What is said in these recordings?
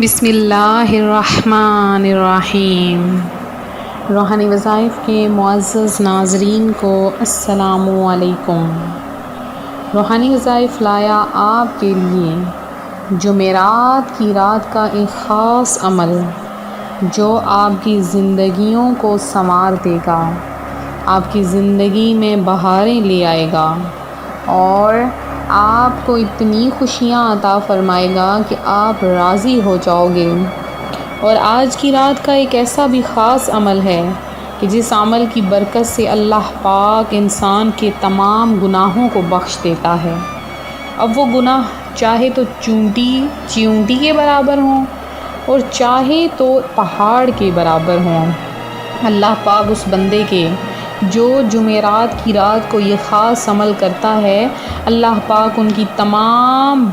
بسم اللہ الرحمن الرحیم۔ روحانی وظائف کے معزز ناظرین کو السلام علیکم۔ روحانی وظائف لایا آپ کے لیے جمعرات کی رات کا ایک خاص عمل جو آپ کی زندگیوں کو سنوار دے گا، آپ کی زندگی میں بہاریں لے آئے گا اور آپ کو اتنی خوشیاں عطا فرمائے گا کہ آپ راضی ہو جاؤ گے۔ اور آج کی رات کا ایک ایسا بھی خاص عمل ہے کہ جس عمل کی برکت سے اللہ پاک انسان کے تمام گناہوں کو بخش دیتا ہے۔ اب وہ گناہ چاہے تو چیونٹی کے برابر ہوں اور چاہے تو پہاڑ کے برابر ہوں، اللہ پاک اس بندے کے جو جمعرات کی رات کو یہ خاص عمل کرتا ہے، اللہ پاک ان کی تمام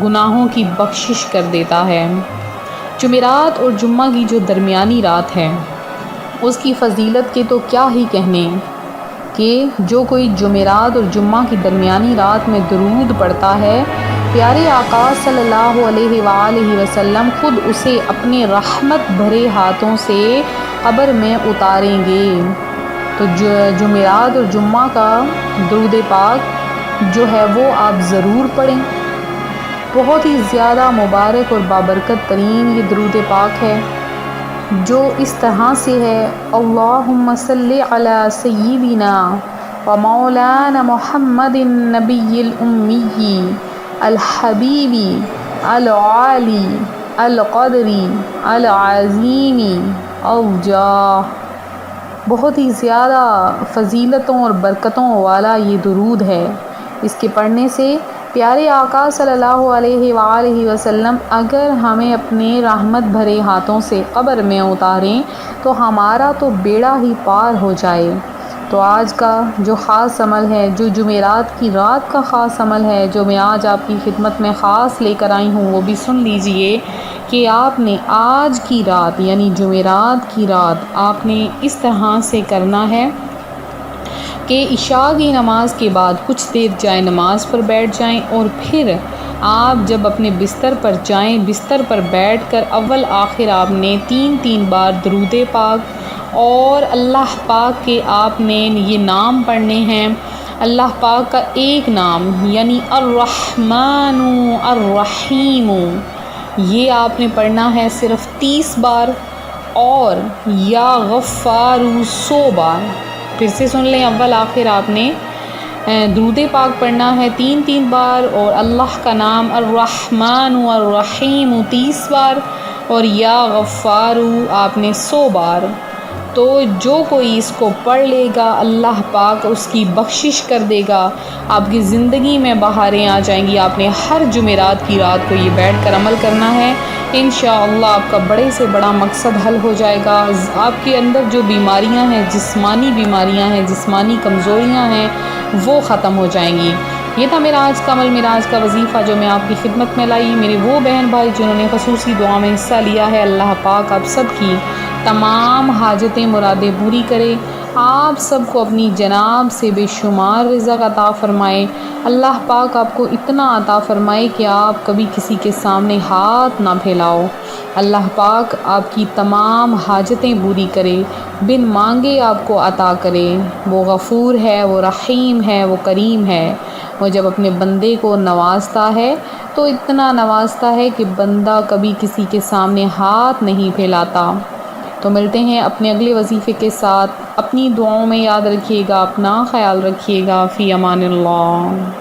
گناہوں کی بخشش کر دیتا ہے۔ جمعرات اور جمعہ کی جو درمیانی رات ہے اس کی فضیلت کے تو کیا ہی کہنے کہ جو کوئی جمعرات اور جمعہ کی درمیانی رات میں درود پڑھتا ہے، پیارے آقا صلی اللہ علیہ وآلہ وسلم خود اسے اپنے رحمت بھرے ہاتھوں سے قبر میں اتاریں گے۔ تو جمعرات اور جمعہ کا درود پاک جو ہے وہ آپ ضرور پڑھیں۔ بہت ہی زیادہ مبارک اور بابرکت ترین یہ درود پاک ہے جو اس طرح سے ہے: اللہم صلی علی سیدنا و مولانا محمد النبی الامی الحبیب العالی القدر العظیم الجاہ۔ بہت ہی زیادہ فضیلتوں اور برکتوں والا یہ درود ہے۔ اس کے پڑھنے سے پیارے آقا صلی اللہ علیہ وآلہ وسلم اگر ہمیں اپنے رحمت بھرے ہاتھوں سے قبر میں اتاریں تو ہمارا تو بیڑا ہی پار ہو جائے۔ تو آج کا جو خاص عمل ہے، جو جمعرات کی رات کا خاص عمل ہے، جو میں آج آپ کی خدمت میں خاص لے کر آئی ہوں، وہ بھی سن لیجئے کہ آپ نے آج کی رات یعنی جمعرات کی رات آپ نے اس طرح سے کرنا ہے کہ عشاء کی نماز کے بعد کچھ دیر جائے نماز پر بیٹھ جائیں اور پھر آپ جب اپنے بستر پر جائیں، بستر پر بیٹھ کر اول آخر آپ نے 3 بار درود پاک اور اللہ پاک کے آپ نے یہ نام پڑھنے ہیں۔ اللہ پاک کا ایک نام یعنی الرحمن الرحیم، یہ آپ نے پڑھنا ہے صرف 30 بار، اور یا غفار 100 بار۔ پھر سے سن لیں، اول آخر آپ نے درود پاک پڑھنا ہے 3 بار، اور اللہ کا نام الرحمن الرحیم 30 بار، اور یا غفار آپ نے 100 بار۔ تو جو کوئی اس کو پڑھ لے گا اللہ پاک اس کی بخشش کر دے گا، آپ کی زندگی میں بہاریں آ جائیں گی۔ آپ نے ہر جمعرات کی رات کو یہ بیٹھ کر عمل کرنا ہے، انشاءاللہ آپ کا بڑے سے بڑا مقصد حل ہو جائے گا۔ آپ کے اندر جو بیماریاں ہیں، جسمانی بیماریاں ہیں، جسمانی کمزوریاں ہیں، وہ ختم ہو جائیں گی۔ یہ تھا میرا آج کا عمل، میرا آج کا وظیفہ جو میں آپ کی خدمت میں لائی۔ میرے وہ بہن بھائی جنہوں نے خصوصی دعا میں حصہ لیا ہے، اللہ پاک آپ سب کی تمام حاجتیں مرادیں پوری کرے، آپ سب کو اپنی جناب سے بے شمار رزق عطا فرمائے۔ اللہ پاک آپ کو اتنا عطا فرمائے کہ آپ کبھی کسی کے سامنے ہاتھ نہ پھیلاؤ۔ اللہ پاک آپ کی تمام حاجتیں پوری کرے، بن مانگے آپ کو عطا کرے۔ وہ غفور ہے، وہ رحیم ہے، وہ کریم ہے۔ وہ جب اپنے بندے کو نوازتا ہے تو اتنا نوازتا ہے کہ بندہ کبھی کسی کے سامنے ہاتھ نہیں پھیلاتا۔ تو ملتے ہیں اپنے اگلے وظیفے کے ساتھ۔ اپنی دعاؤں میں یاد رکھیے گا، اپنا خیال رکھیے گا۔ فی امان اللہ۔